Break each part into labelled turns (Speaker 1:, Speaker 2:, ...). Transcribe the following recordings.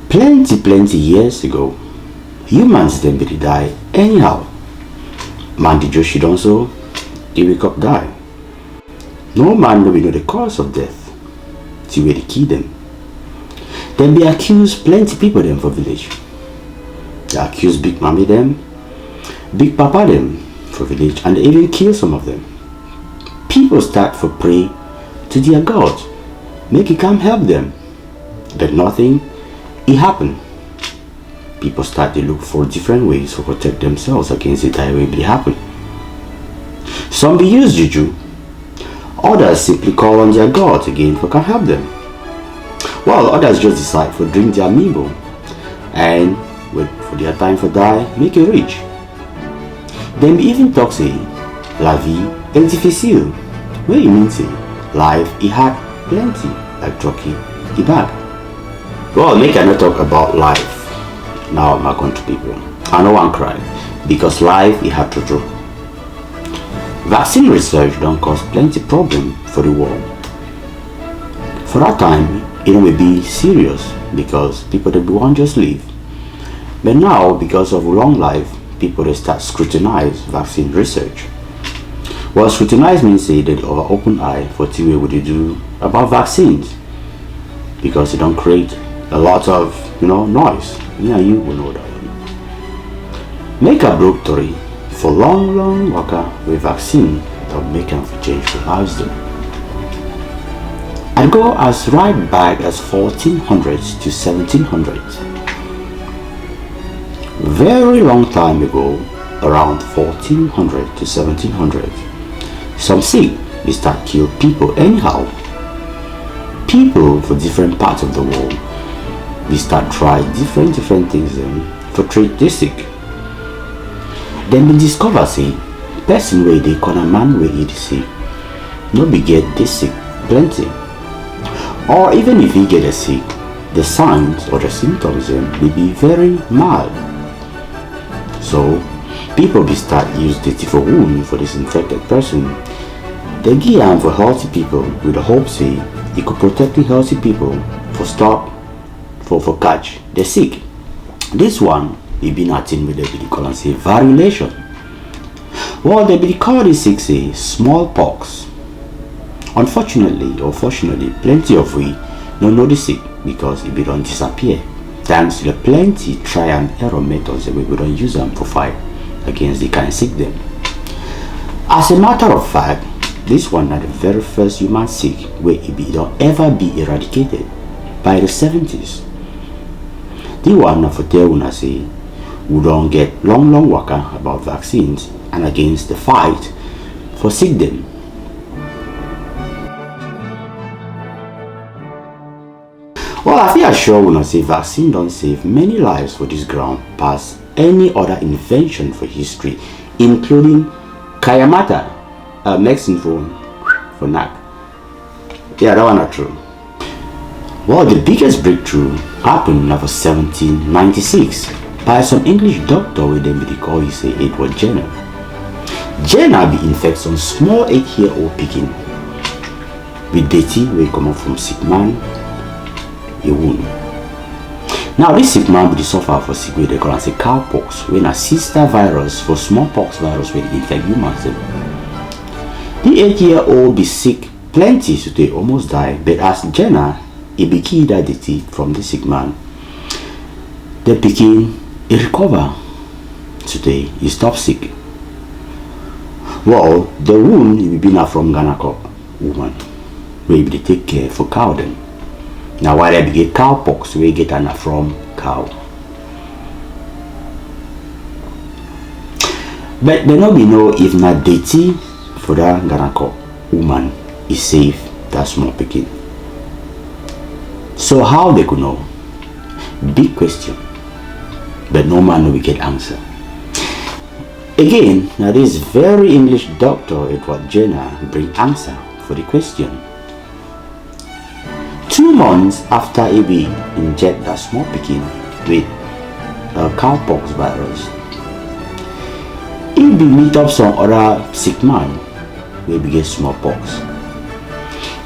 Speaker 1: Plenty years ago, humans then be die anyhow. Man the Joshi done so, they wake up die. No man no be know the cause of death, till where they kill them. Then be accuse plenty people them for village. They accuse big mammy them, big papa them for village, and they even kill some of them. People start for pray to their God, make it come help them. But nothing, it happen. People start to look for different ways to protect themselves against the time will be happen. Some be use juju, others simply call on their God again for can help them. While others just decide for drink their mimbo and wait for their time for die, make it rich. Then even talk say, la vie est difficile, where you mean say, life it had plenty, like turkey, it bad. Well, make I not talk about life. Now my country people, I no one cry, because life it had to do. Vaccine research don't cause plenty problem for the world. For that time, it will be serious because people that won't just live. But now, because of long life, people they start scrutinize vaccine research. Well, scrutinize means say that over open eye for what would they do about vaccines, because they don't create a lot of noise. Yeah, you will know that one. Make a broke story for long waka with vaccine that make them change the lives them. I'd go as right back as 1400s to 1700s. Very long time ago, around 1400 to 1700, some sick they start kill people anyhow. People for different parts of the world we start try different things for treat this sick. Then we discover say person where they call a man where he sick no be get this sick plenty, or even if he get a sick, the signs or the symptoms will be very mild. So people be start use dirty for wound for this infected person. They give am for healthy people with the hope say it could protect the healthy people for stop for catch the sick. This one we be nothing with the call and say variolation. Well, they be call this sick say smallpox. Unfortunately or fortunately, plenty of we don't know the sick because it be don't disappear. Thanks to the plenty try and error methods that we don't use them to fight against the kind sick them. As a matter of fact, this one are the very first human sick where it be don't ever be eradicated by the 70s. The one for tell una say we don't get long waka about vaccines and against the fight for sick them. Well, I feel sure we not say vaccine don't save many lives for this ground past any other invention for history, including Kayamata, Mexican for neck. Yeah, that one not true. Well, the biggest breakthrough happened in 1796 by some English doctor with them they call he say Edward Jenner. Jenner be infect some small 8-year-old picking with dirty where come up from sick man a wound. Now this sick man will suffer for sick way they call say cowpox, when a sister virus for smallpox virus will infect humans. The 8-year-old be sick plenty so they almost die, but as Jenner he became that dirty from the sick man, the pikin he recover today he stop sick. Well, the wound he be not from Ghana woman where they take care for cow them. Now why they get cowpox we get an from cow. But they no be know if not dirty for that Ghana woman is safe that small pikin. So how they could know? Big question. But no man will get answer. Again, now this very English doctor Edward Jenner bring answer for the question. 2 months after he inject that small pikin with a cowpox virus, he be meet up some other sick man where we get smallpox.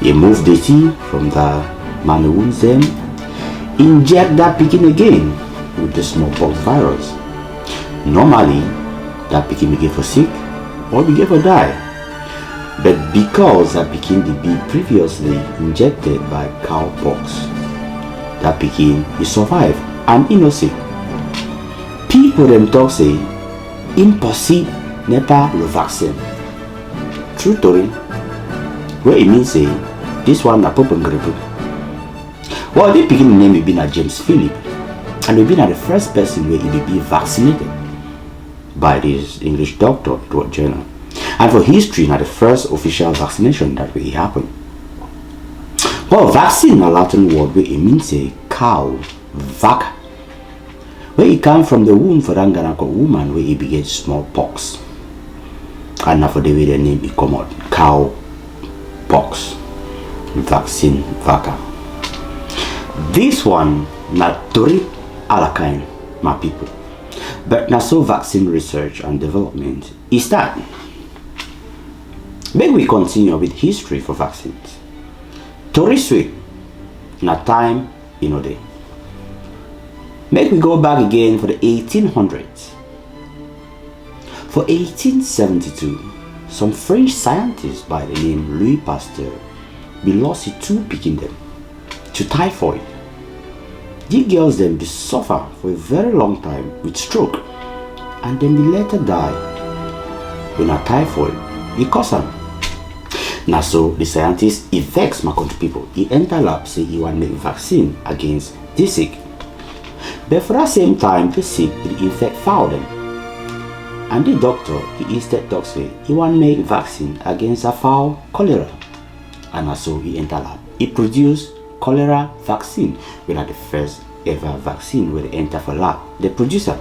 Speaker 1: He move dirty from the man who wounds them. He inject that pikin again with the smallpox virus. Normally, that pikin will get for sick or will get for die. But because that pikin did be previously injected by cowpox, that pikin is survive and he no sick. People them talk say impossible nepa le vaccine. True story. Where it means say this one na pipo ngrebu. Well, the pikin name will be na James Philip, and will be na the first person where he will be vaccinated by this English doctor Edward Jenner. And for history, na the first official vaccination that will happen. Well, vaccine a Latin word where it means say cow, waka, where it come from the womb for that woman where it began smallpox. And now for the way the name it come out, cow pox, vaccine, waka. This one na tori alakain, my people. But now so vaccine research and development is that. May we continue with history for vaccines. Tori sweet, na time day. Make we go back again for the 1800s. For 1872, some French scientists by the name Louis Pasteur be lost two picking them to typhoid. These girls then be suffer for a very long time with stroke and then be later die when a typhoid it cause them. Now so the scientist he vex my country people. He enter lab say he want make vaccine against this sick. But for that same time the sick will infect foul them. And the doctor he instead talk say he want make vaccine against a foul cholera. And so he enter lab. He produce cholera vaccine, which are the first ever vaccine where they enter for lab. The producer.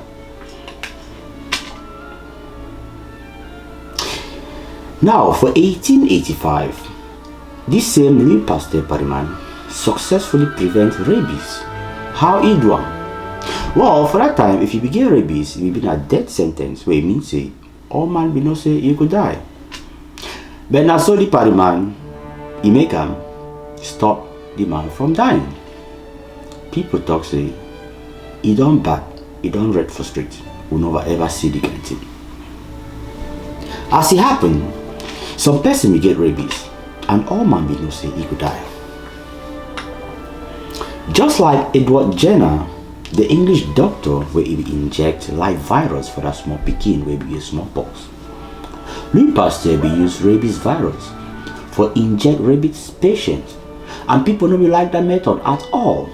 Speaker 1: Now for 1885, this same Louis Pasteur Pariman successfully prevent rabies. How he do? Well, for that time, if you begin rabies, you will be in a death sentence where it means say all man will not say you could die. But now so the Pariman he make him stop the man from dying. People talk say he don't bad, he don't red for street. We never ever see the kind of thing. As it happened, some person will get rabies and all man will not say he could die. Just like Edward Jenner, the English doctor where he will inject live virus for that small pikin where be a smallpox. Louis Pasteur will use rabies virus for inject rabies patients. And people don't like that method at all.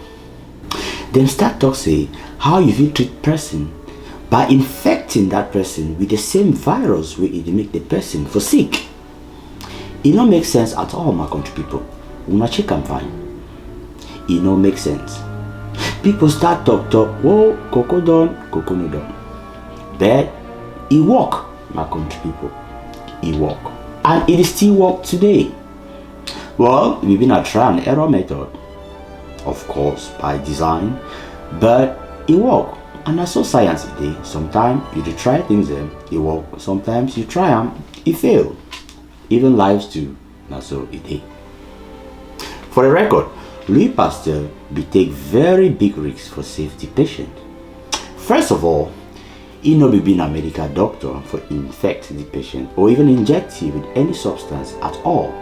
Speaker 1: Then start talk say how you will treat person by infecting that person with the same virus where it make the person for sick. It don't make sense at all, my country people. We not check and find. It don't make sense. People start talk, whoa, cocoa done, cocoa no done. But it work, my country people. It work. And it still work today. Well, we've been a try and error method, of course, by design, but it work. And that's so science today. Sometimes you try things and it work. Sometimes you try them, it fail. Even lives too. That's so it is. For the record, Louis Pasteur be take very big risks for safety patient. First of all, he no be being a medical doctor for infect the patient or even inject him with any substance at all.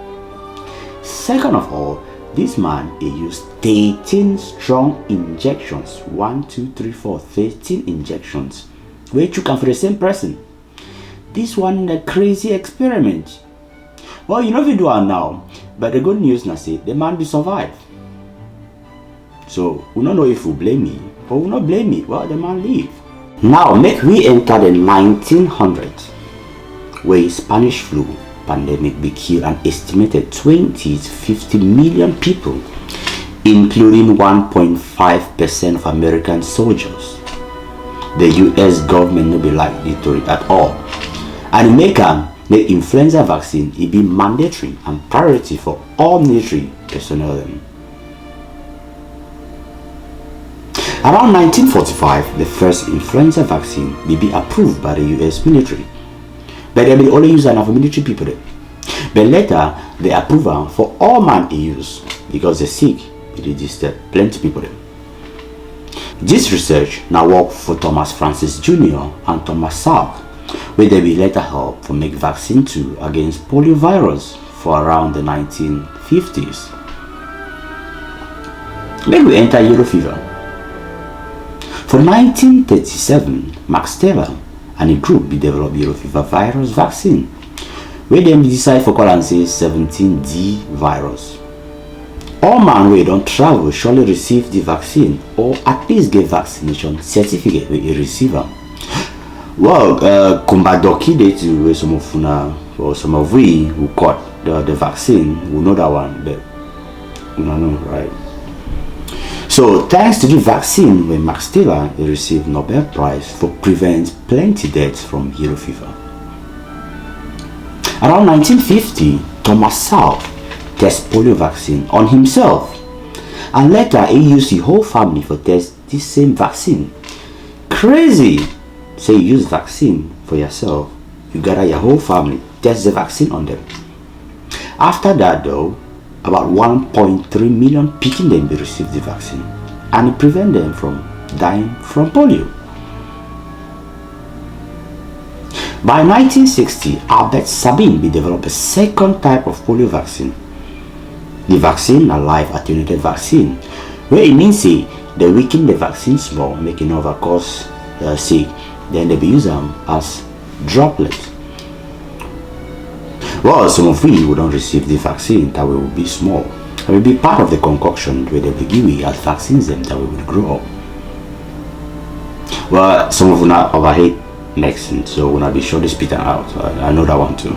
Speaker 1: Second of all, this man he used 13 strong injections. 1, 2, 3, 4, 13 injections. Where you can for the same person. This one a crazy experiment. Well, you know if you do it now, but the good news now say the man will survive. So we don't know if we blame me or we not blame me. Well, the man leave. Now make we enter the 1900s, where Spanish flu pandemic be killed an estimated 20 to 50 million people, including 1.5% of American soldiers. The US government no be like it at all, and make the influenza vaccine it be mandatory and priority for all military personnel. Around 1945, the first influenza vaccine will be approved by the US military. But they will only use enough military people there. But later, they approve for all man use because the sick, it disturb plenty people there. This research now work for Thomas Francis Jr. and Thomas Salk, where they will later help to make vaccine too against poliovirus for around the 1950s. Then we enter yellow fever. For 1937, Max Taylor and a group will develop yellow fever virus vaccine, where they decide for call and say 17D virus. All man wey don't travel surely receive the vaccine or at least get vaccination certificate with a receiver. Well, kumbadoki dey to where some of una or some of we who caught the vaccine will know that one, but you know, right? So thanks to the vaccine, when Max Taylor received Nobel Prize for prevent plenty deaths from yellow fever. Around 1950, Thomas Salk test polio vaccine on himself, and later he used the whole family for test this same vaccine. Crazy! Say you use vaccine for yourself, you gather your whole family, test the vaccine on them. After that though, about 1.3 million Peking them be received the vaccine, and it prevent them from dying from polio. By 1960, Albert Sabin be developed a second type of polio vaccine. The vaccine a live attenuated vaccine, where it means say they weaken the vaccine small, making over cause sick, then they be use them as droplets. Well, some of we who don't receive the vaccine that we will be small. It will be part of the concoction where they will give we as vaccines them that we will grow up. Well, some of you now overhate medicine, so we'll not be sure to spit it out. I know that one too.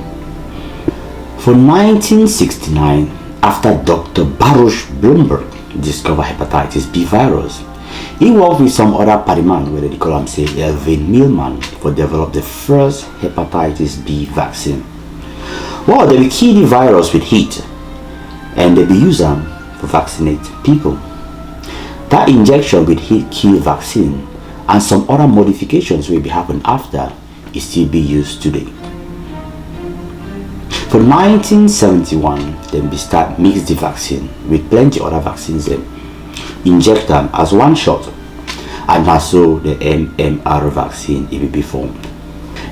Speaker 1: For 1969, after Dr. Baruch Blumberg discovered hepatitis B virus, he worked with some other pariman, where they call him say Elvin Millman, for develop the first hepatitis B vaccine. Well, they will kill the virus with heat, and they will use them to vaccinate people. That injection with heat kill vaccine and some other modifications will be happen after is still be used today. For 1971, then we start mix the vaccine with plenty other vaccines then inject them as one shot, and also the MMR vaccine it will be formed.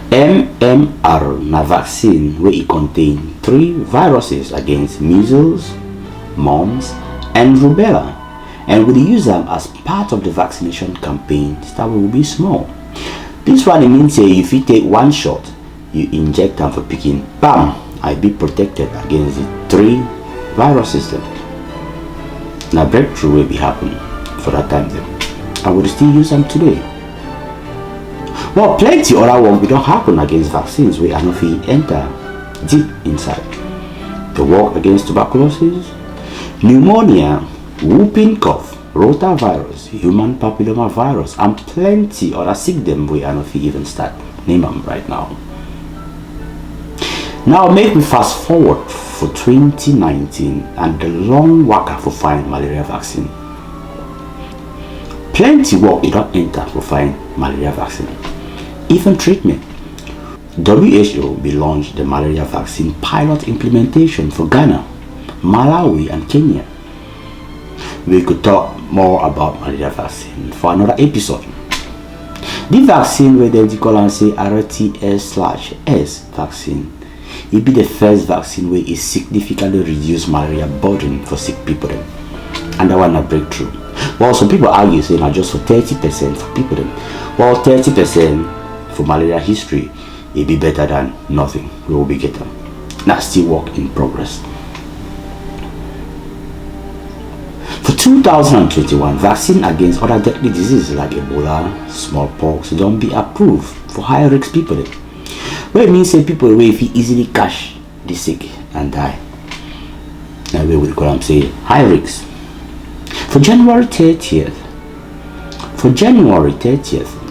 Speaker 1: MMR na vaccine where it contain 3 viruses against measles, mumps, and rubella, and we use them as part of the vaccination campaign that will be small. This one it means say if you take one shot, you inject them for picking, bam, I be protected against the 3 viruses then. Now breakthrough will be happen for that time then. I would still use them today. Well, plenty other work we don't happen against vaccines where I know if we enter deep inside. The work against tuberculosis, pneumonia, whooping cough, rotavirus, human papilloma virus, and plenty other sick them where I know if we even start name them right now. Now make me fast forward for 2019 and the long waka for find malaria vaccine. Plenty work you don't enter for find malaria vaccine. Even treatment. WHO will launch the malaria vaccine pilot implementation for Ghana, Malawi, and Kenya. We could talk more about malaria vaccine for another episode. The vaccine where they call and say RTS/S vaccine, it be the first vaccine where it significantly reduce malaria burden for sick people then. And that one a breakthrough. Well, some people argue saying not just for 30% for people then. Well, 30% for malaria history, it be better than nothing. We will be getting. That's still work in progress. For 2021, vaccine against other deadly diseases like Ebola, smallpox don't be approved for high risk people then. Well, it means say people where if you easily catch the sick and die. And we will call them say high risk. For January 30th,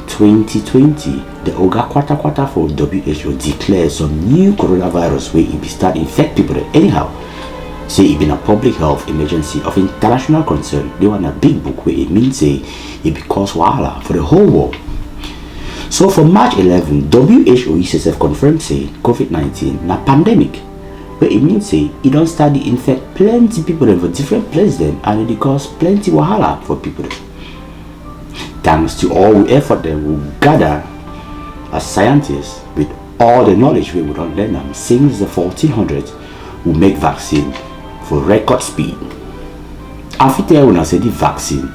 Speaker 1: 2020, the Oga Kwata for WHO declared some new coronavirus where it be start infect people anyhow. Say it been a public health emergency of international concern. They want a big book where it means say it be cause wahala for the whole world. So for March 11, WHO itself confirmed say COVID-19 na pandemic, where it means say it don't start to infect plenty people for different places them, and it cause plenty wahala for people. thanks to all the effort that we gather as scientists with all the knowledge we would not learn them since the 1400s, we make vaccine for record speed. After when I say the vaccine,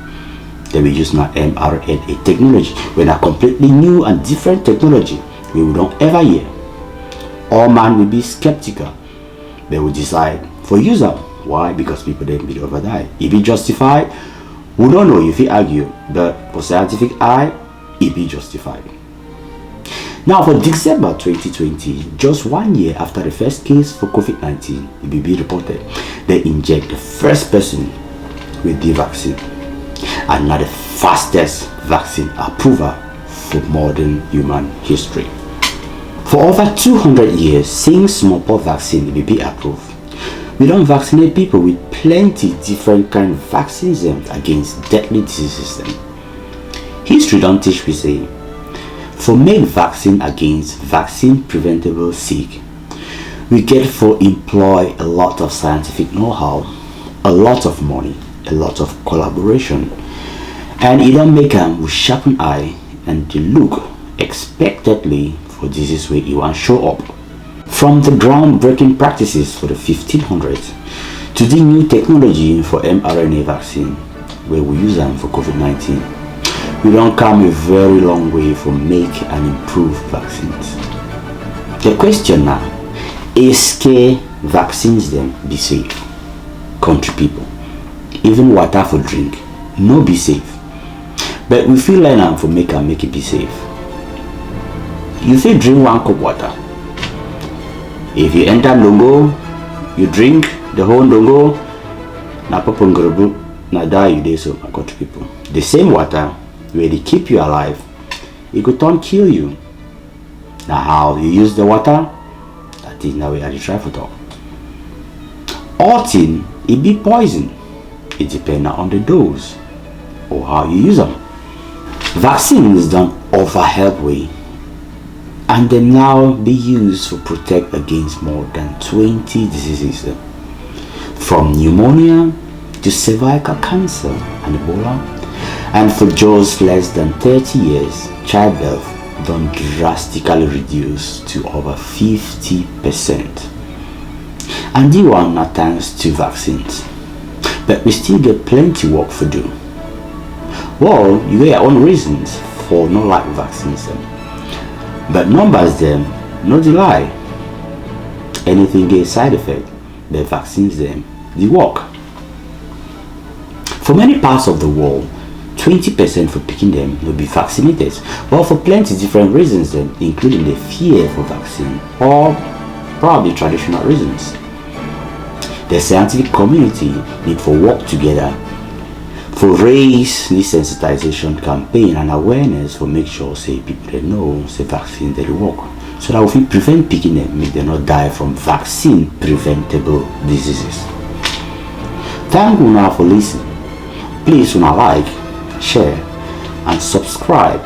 Speaker 1: then we use now mRNA technology, when a completely new and different technology we would not ever hear. All man will be skeptical. They will decide for user. Why? Because people then will over die. If it justified, we don't know if he argue, but for scientific eye, it be justified. Now for December 2020, just 1 year after the first case for COVID-19, it will be reported, they inject the first person with the vaccine, and now the fastest vaccine approval for modern human history. For over 200 years since smallpox vaccine will be approved, we don't vaccinate people with plenty different kind of vaccines against deadly diseases. History don't teach we say, for make vaccine against vaccine preventable sick, we get for employ a lot of scientific know-how, a lot of money, a lot of collaboration, and it don't make them with sharpened eye and the look expectedly for disease where you want show up. From the groundbreaking practices for the 1500s to the new technology for mRNA vaccine where we use them for COVID-19, we don't come a very long way for make and improve vaccines. The question now is, can vaccines them be safe? Country people, even water for drink, no be safe. But we feel like them for make it be safe. You feel drink 1 cup water. If you enter Longo, you drink the whole Longo, na popongorobu, na die you dey so, my country people. The same water where they keep you alive, it could turn kill you. Now how you use the water, that is now we are try for talk. All thing, it be poison. It depends on the dose or how you use them. Vaccine is done over help way, and they now be used to protect against more than 20 diseases, from pneumonia to cervical cancer and Ebola. And for just less than 30 years, childbirth done drastically reduced to over 50%. And the one not thanks to vaccines, but we still get plenty work for do. Well, you get your own reasons for not like vaccines, but numbers them not the lie. Anything get side effect, the vaccines them they work. For many parts of the world, 20% for picking them will be vaccinated, well, for plenty different reasons then, including the fear for vaccine or probably traditional reasons. The scientific community need for work together for raise this sensitization campaign and awareness for make sure say people they know say vaccine they work, so that we can prevent picking them, make them not die from vaccine preventable diseases. Thank you now for listening. Please like, share and subscribe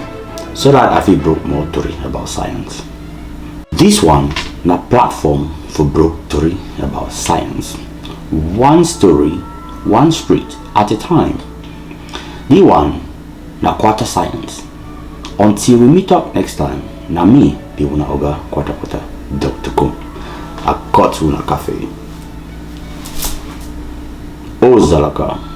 Speaker 1: so that I feel broke more story about science. This one na platform for broke story about science. One story, one street at a time. The one na quarter science. Until we meet up next time, na me be una oga quarter Dr. Ko. I got una cafe. Ozalaka.